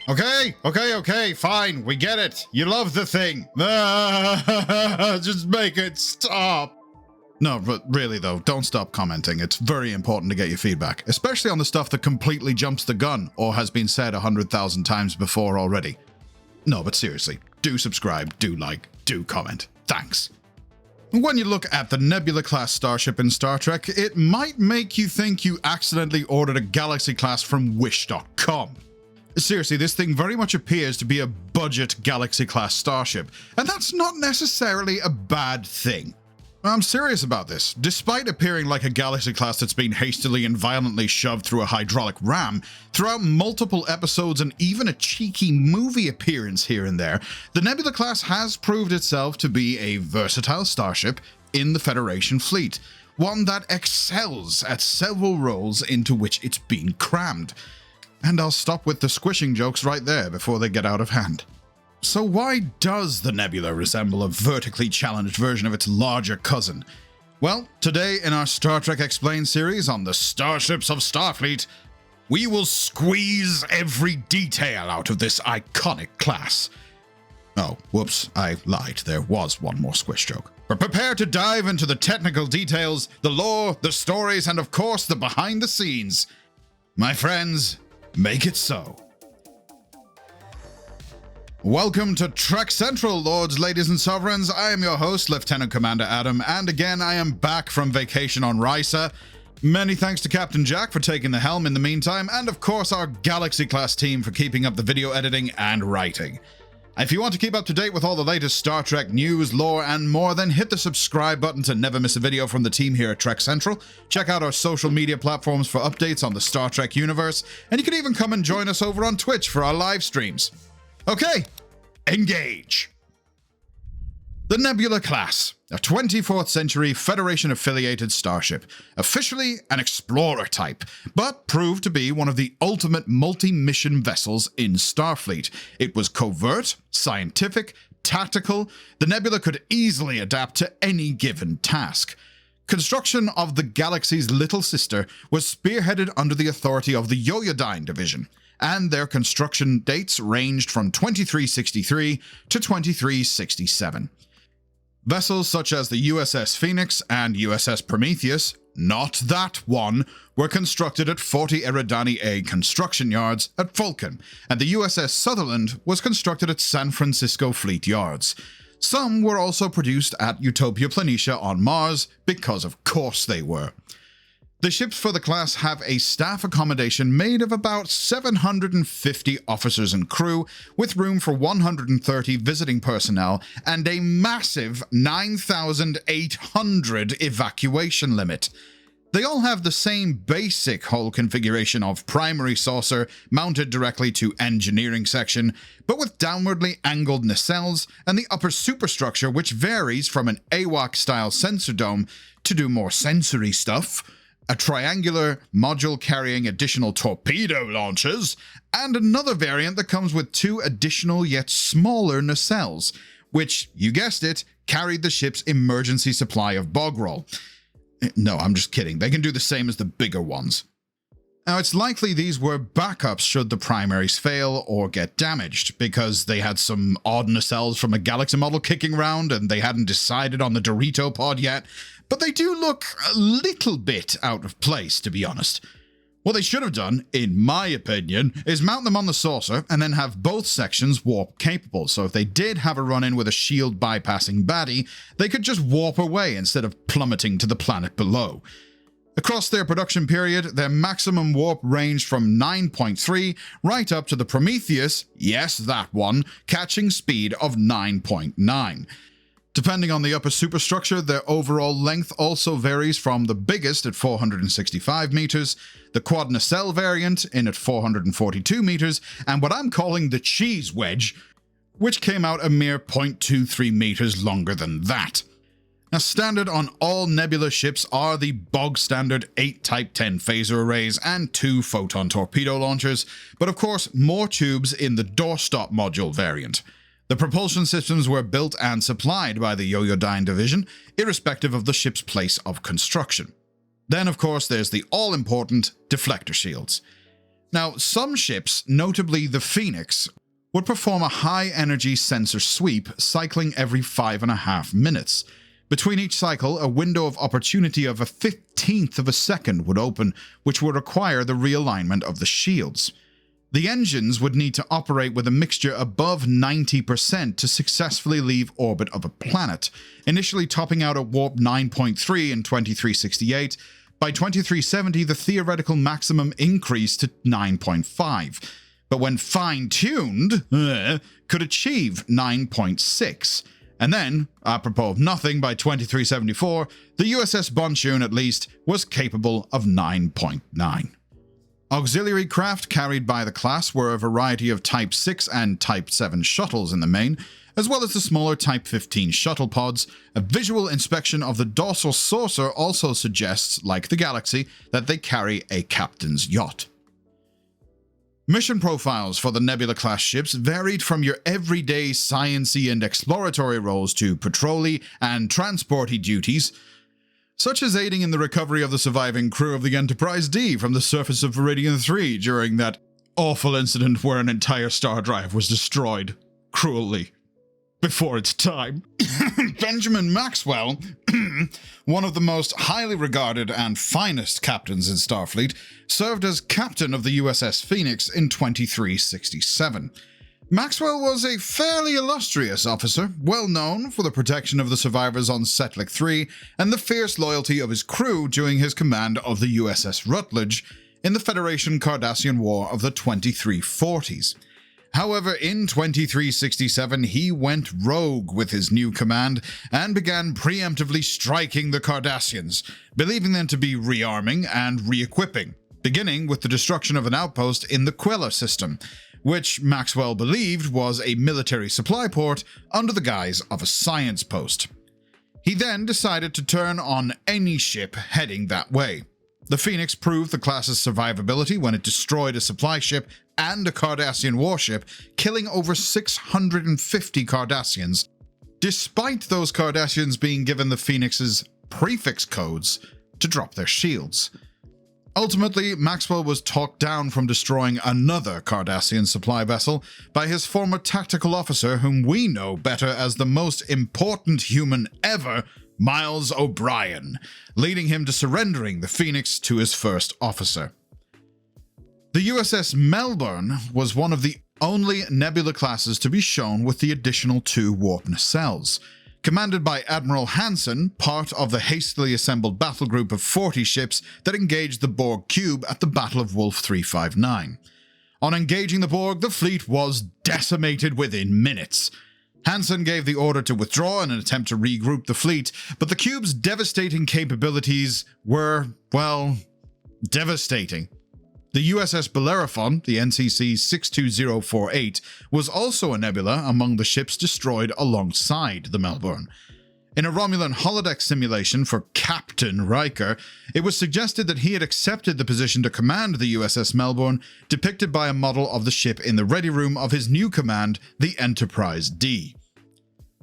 Okay, fine, we get it. You love the thing. Just make it stop. No, but really though, don't stop commenting. It's very important to get your feedback, especially on the stuff that completely jumps the gun or has been said 100,000 times before already. No, but seriously, do subscribe, do like, do comment. Thanks. When you look at the Nebula-class Starship in Star Trek, it might make you think you accidentally ordered a Galaxy-class from Wish.com. Seriously, this thing very much appears to be a budget Galaxy-class Starship, and that's not necessarily a bad thing. I'm serious about this. Despite appearing like a Galaxy-class that's been hastily and violently shoved through a hydraulic ram, throughout multiple episodes and even a cheeky movie appearance here and there, the Nebula-class has proved itself to be a versatile starship in the Federation fleet, one that excels at several roles into which it's been crammed. And I'll stop with the squishing jokes right there before they get out of hand. So why does the Nebula resemble a vertically challenged version of its larger cousin? Well, today in our Star Trek Explained series on the Starships of Starfleet, we will squeeze every detail out of this iconic class. Oh, whoops, I lied. There was one more squish joke. But prepare to dive into the technical details, the lore, the stories, and of course the behind the scenes. My friends, make it so. Welcome to Trek Central, lords, ladies, and sovereigns. I am your host, Lieutenant Commander Adam, and again, I am back from vacation on Risa. Many thanks to Captain Jack for taking the helm in the meantime, and of course our Galaxy-class team for keeping up the video editing and writing. If you want to keep up to date with all the latest Star Trek news, lore, and more, then hit the subscribe button to never miss a video from the team here at Trek Central. Check out our social media platforms for updates on the Star Trek universe, and you can even come and join us over on Twitch for our live streams. Okay, engage! The Nebula-class, a 24th century Federation-affiliated starship, officially an explorer type, but proved to be one of the ultimate multi-mission vessels in Starfleet. It was covert, scientific, tactical. The Nebula could easily adapt to any given task. Construction of the Galaxy's little sister was spearheaded under the authority of the Yoyodyne Division, and their construction dates ranged from 2363 to 2367. Vessels such as the USS Phoenix and USS Prometheus, not that one, were constructed at 40 Eridani A construction yards at Vulcan, and the USS Sutherland was constructed at San Francisco Fleet Yards. Some were also produced at Utopia Planitia on Mars, because of course they were. The ships for the class have a staff accommodation made of about 750 officers and crew, with room for 130 visiting personnel and a massive 9,800 evacuation limit. They all have the same basic hull configuration of primary saucer mounted directly to engineering section, but with downwardly angled nacelles and the upper superstructure, which varies from an AWAC-style sensor dome to do more sensory stuff, a triangular module carrying additional torpedo launchers, and another variant that comes with two additional yet smaller nacelles, which, you guessed it, carried the ship's emergency supply of bog roll. No, I'm just kidding. They can do the same as the bigger ones. Now, it's likely these were backups should the primaries fail or get damaged, because they had some odd nacelles from a Galaxy model kicking around and they hadn't decided on the Dorito pod yet, but they do look a little bit out of place, to be honest. What they should have done, in my opinion, is mount them on the saucer and then have both sections warp capable, so if they did have a run-in with a shield bypassing baddie, they could just warp away instead of plummeting to the planet below. Across their production period, their maximum warp ranged from 9.3 right up to the Prometheus, yes that one, catching speed of 9.9. Depending on the upper superstructure, their overall length also varies from the biggest at 465 meters, the quad nacelle variant in at 442 meters, and what I'm calling the cheese wedge, which came out a mere 0.23 meters longer than that. Now, standard on all Nebula ships are the bog-standard 8 Type 10 phaser arrays and 2 photon torpedo launchers, but of course more tubes in the doorstop module variant. The propulsion systems were built and supplied by the Yoyodyne Division, irrespective of the ship's place of construction. Then, of course, there's the all-important deflector shields. Now, some ships, notably the Phoenix, would perform a high-energy sensor sweep, cycling every 5.5 minutes. Between each cycle, a window of opportunity of a 15th of a second would open, which would require the realignment of the shields. The engines would need to operate with a mixture above 90% to successfully leave orbit of a planet, initially topping out at warp 9.3 in 2368. By 2370, the theoretical maximum increased to 9.5, but when fine-tuned, could achieve 9.6. And then, apropos of nothing, by 2374, the USS Bonchune at least was capable of 9.9. Auxiliary craft carried by the class were a variety of Type 6 and Type 7 shuttles in the main, as well as the smaller Type 15 shuttle pods. A visual inspection of the dorsal saucer also suggests, like the Galaxy, that they carry a captain's yacht. Mission profiles for the Nebula-class ships varied from your everyday science-y and exploratory roles to patrol-y and transport-y duties, such as aiding in the recovery of the surviving crew of the Enterprise D from the surface of Viridian 3 during that awful incident where an entire star drive was destroyed, cruelly, before its time. Benjamin Maxwell, one of the most highly regarded and finest captains in Starfleet, served as captain of the USS Phoenix in 2367. Maxwell was a fairly illustrious officer, well known for the protection of the survivors on Setlik 3 and the fierce loyalty of his crew during his command of the USS Rutledge in the Federation-Cardassian War of the 2340s. However, in 2367, he went rogue with his new command and began preemptively striking the Cardassians, believing them to be rearming and re-equipping, beginning with the destruction of an outpost in the Queller system, which Maxwell believed was a military supply port under the guise of a science post. He then decided to turn on any ship heading that way. The Phoenix proved the class's survivability when it destroyed a supply ship and a Cardassian warship, killing over 650 Cardassians, despite those Cardassians being given the Phoenix's prefix codes to drop their shields. Ultimately, Maxwell was talked down from destroying another Cardassian supply vessel by his former tactical officer, whom we know better as the most important human ever, Miles O'Brien, leading him to surrendering the Phoenix to his first officer. The USS Melbourne was one of the only Nebula classes to be shown with the additional 2 warp nacelles. Commanded by Admiral Hansen, part of the hastily assembled battle group of 40 ships that engaged the Borg Cube at the Battle of Wolf 359. On engaging the Borg, the fleet was decimated within minutes. Hansen gave the order to withdraw in an attempt to regroup the fleet, but the Cube's devastating capabilities were, well, devastating. The USS Bellerophon, the NCC 62048, was also a Nebula among the ships destroyed alongside the Melbourne. In a Romulan holodeck simulation for Captain Riker, it was suggested that he had accepted the position to command the USS Melbourne, depicted by a model of the ship in the ready room of his new command, the Enterprise D.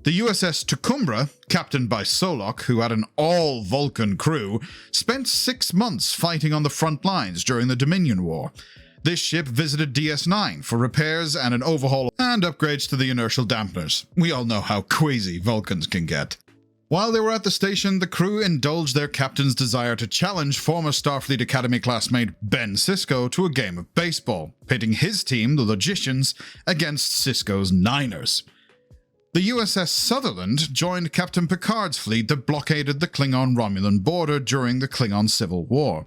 The USS Tucumbra, captained by Solok, who had an all-Vulcan crew, spent 6 months fighting on the front lines during the Dominion War. This ship visited DS9 for repairs and an overhaul and upgrades to the inertial dampeners. We all know how queasy Vulcans can get. While they were at the station, the crew indulged their captain's desire to challenge former Starfleet Academy classmate Ben Sisko to a game of baseball, pitting his team, the Logicians, against Sisko's Niners. The USS Sutherland joined Captain Picard's fleet that blockaded the Klingon-Romulan border during the Klingon Civil War.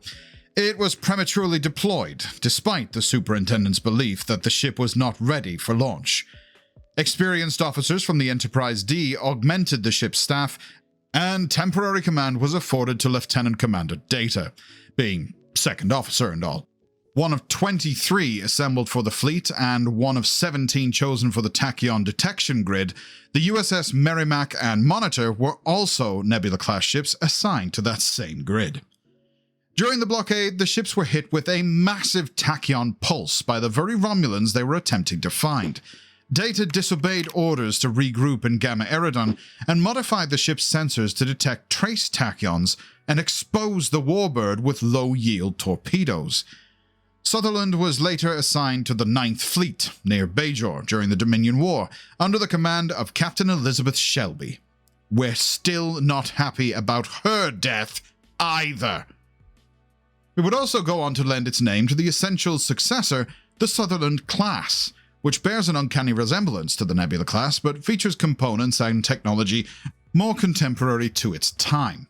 It was prematurely deployed, despite the superintendent's belief that the ship was not ready for launch. Experienced officers from the Enterprise D augmented the ship's staff, and temporary command was afforded to Lieutenant Commander Data, being second officer and all. One of 23 assembled for the fleet and one of 17 chosen for the Tachyon detection grid, the USS Merrimack and Monitor were also Nebula-class ships assigned to that same grid. During the blockade, the ships were hit with a massive tachyon pulse by the very Romulans they were attempting to find. Data disobeyed orders to regroup in Gamma Eridon and modified the ship's sensors to detect trace tachyons and expose the warbird with low-yield torpedoes. Sutherland was later assigned to the 9th Fleet near Bajor during the Dominion War, under the command of Captain Elizabeth Shelby. We're still not happy about her death either. It would also go on to lend its name to the essential successor, the Sutherland-class, which bears an uncanny resemblance to the Nebula-class but features components and technology more contemporary to its time.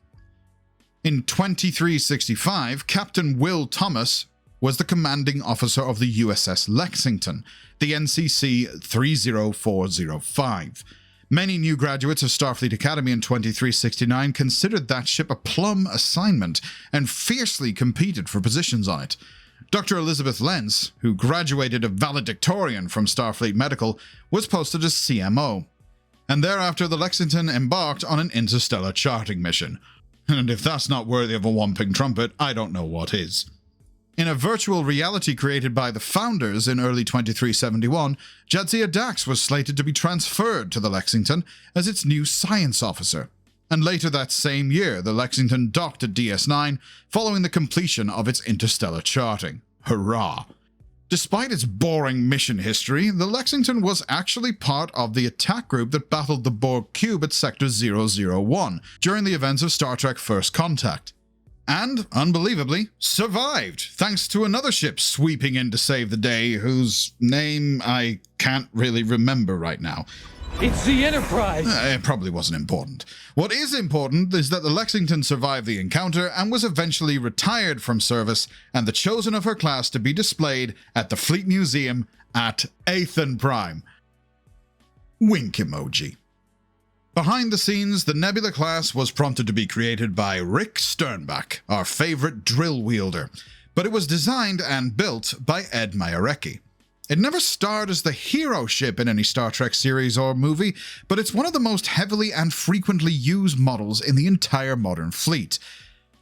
In 2365, Captain Will Thomas was the commanding officer of the USS Lexington, the NCC 30405. Many new graduates of Starfleet Academy in 2369 considered that ship a plum assignment and fiercely competed for positions on it. Dr. Elizabeth Lentz, who graduated a valedictorian from Starfleet Medical, was posted as CMO. And thereafter, the Lexington embarked on an interstellar charting mission. And if that's not worthy of a whomping trumpet, I don't know what is. In a virtual reality created by the founders in early 2371, Jadzia Dax was slated to be transferred to the Lexington as its new science officer. And later that same year, the Lexington docked at DS9 following the completion of its interstellar charting. Hurrah! Despite its boring mission history, the Lexington was actually part of the attack group that battled the Borg cube at Sector 001 during the events of Star Trek First Contact. And, unbelievably, survived, thanks to another ship sweeping in to save the day, whose name I can't really remember right now. It's the Enterprise! It probably wasn't important. What is important is that the Lexington survived the encounter and was eventually retired from service, and the chosen of her class to be displayed at the Fleet Museum at Athen Prime. Wink emoji. Behind the scenes, the Nebula-class was prompted to be created by Rick Sternbach, our favorite drill wielder, but it was designed and built by Ed Mayarecki. It never starred as the hero ship in any Star Trek series or movie, but it's one of the most heavily and frequently used models in the entire modern fleet.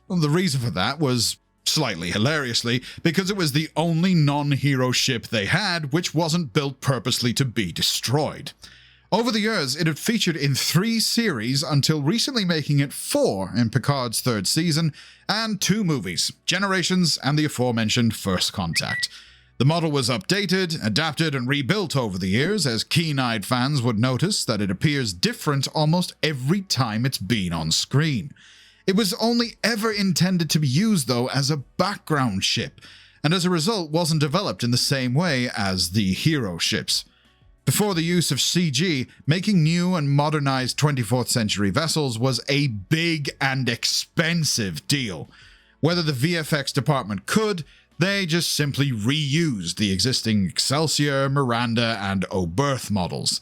Well, the reason for that was, slightly hilariously, because it was the only non-hero ship they had which wasn't built purposely to be destroyed. Over the years, it had featured in 3 series until recently making it 4 in Picard's 3rd season, and 2 movies, Generations and the aforementioned First Contact. The model was updated, adapted, and rebuilt over the years, as keen-eyed fans would notice that it appears different almost every time it's been on screen. It was only ever intended to be used, though, as a background ship, and as a result wasn't developed in the same way as the hero ships. Before the use of CG, making new and modernized 24th century vessels was a big and expensive deal. Whether the VFX department could, they just simply reused the existing Excelsior, Miranda, and Oberth models.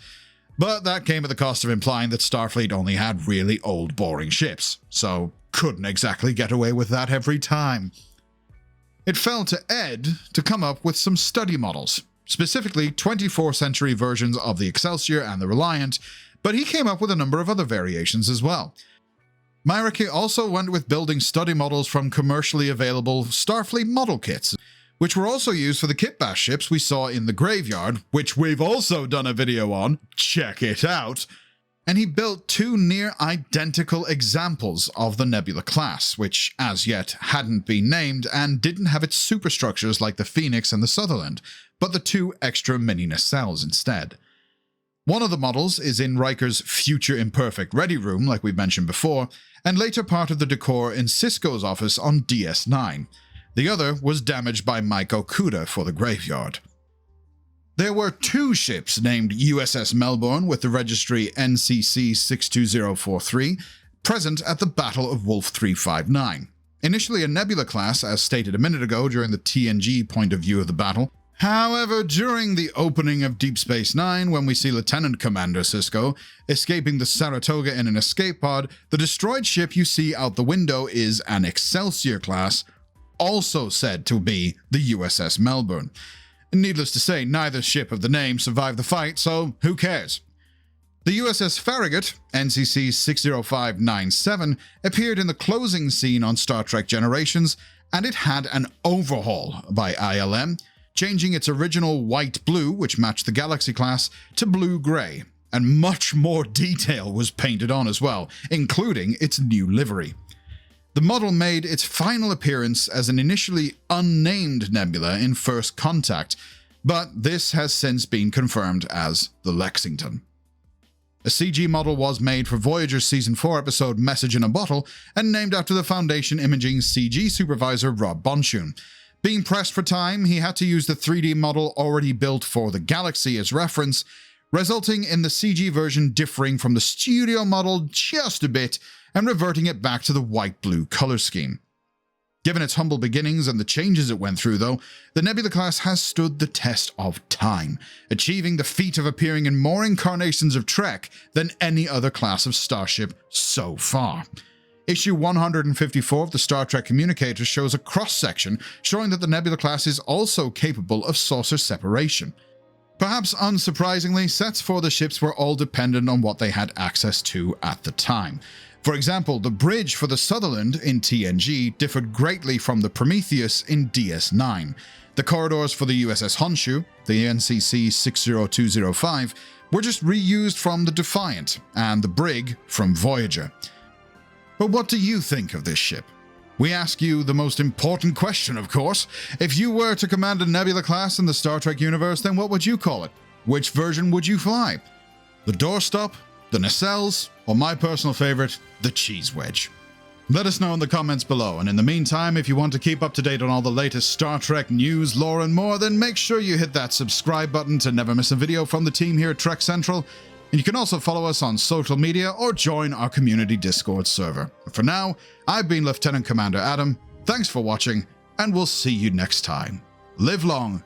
But that came at the cost of implying that Starfleet only had really old, boring ships, so couldn't exactly get away with that every time. It fell to Ed to come up with some study models, specifically 24th century versions of the Excelsior and the Reliant, but he came up with a number of other variations as well. Mayarecki also went with building study models from commercially available Starfleet model kits, which were also used for the kitbash ships we saw in the graveyard, which we've also done a video on, check it out. And he built 2 near-identical examples of the Nebula-class, which as yet hadn't been named and didn't have its superstructures like the Phoenix and the Sutherland, but the 2 extra mini nacelles instead. One of the models is in Riker's future imperfect ready room, like we mentioned before, and later part of the decor in Sisko's office on DS9. The other was damaged by Mike Okuda for the graveyard. There were 2 ships named USS Melbourne with the registry NCC 62043 present at the Battle of Wolf 359. Initially a Nebula-class, as stated a minute ago during the TNG point of view of the battle. However, during the opening of Deep Space Nine, when we see Lieutenant Commander Sisko escaping the Saratoga in an escape pod, the destroyed ship you see out the window is an Excelsior class, also said to be the USS Melbourne. Needless to say, neither ship of the name survived the fight, so who cares? The USS Farragut, NCC 60597, appeared in the closing scene on Star Trek Generations, and it had an overhaul by ILM, changing its original white-blue, which matched the Galaxy-class, to blue-grey, and much more detail was painted on as well, including its new livery. The model made its final appearance as an initially unnamed nebula in First Contact, but this has since been confirmed as the Lexington. A CG model was made for Voyager's Season 4 episode Message in a Bottle and named after the Foundation Imaging's CG supervisor Rob Bonchune. Being pressed for time, he had to use the 3D model already built for the Galaxy as reference, resulting in the CG version differing from the studio model just a bit and reverting it back to the white-blue color scheme. Given its humble beginnings and the changes it went through, though, the Nebula-class has stood the test of time, achieving the feat of appearing in more incarnations of Trek than any other class of Starship so far. Issue 154 of the Star Trek Communicator shows a cross-section showing that the Nebula-class is also capable of saucer separation. Perhaps unsurprisingly, sets for the ships were all dependent on what they had access to at the time. For example, the bridge for the Sutherland in TNG differed greatly from the Prometheus in DS9. The corridors for the USS Honshu, the NCC 60205, were just reused from the Defiant, and the brig from Voyager. But what do you think of this ship? We ask you the most important question, of course. If you were to command a Nebula-class in the Star Trek universe, then what would you call it? Which version would you fly? The doorstop? The nacelles, or my personal favorite, the cheese wedge? Let us know in the comments below, and in the meantime, if you want to keep up to date on all the latest Star Trek news, lore, and more, then make sure you hit that subscribe button to never miss a video from the team here at Trek Central, and you can also follow us on social media or join our community Discord server. For now, I've been Lieutenant Commander Adam, thanks for watching, and we'll see you next time. Live long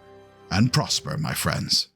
and prosper, my friends.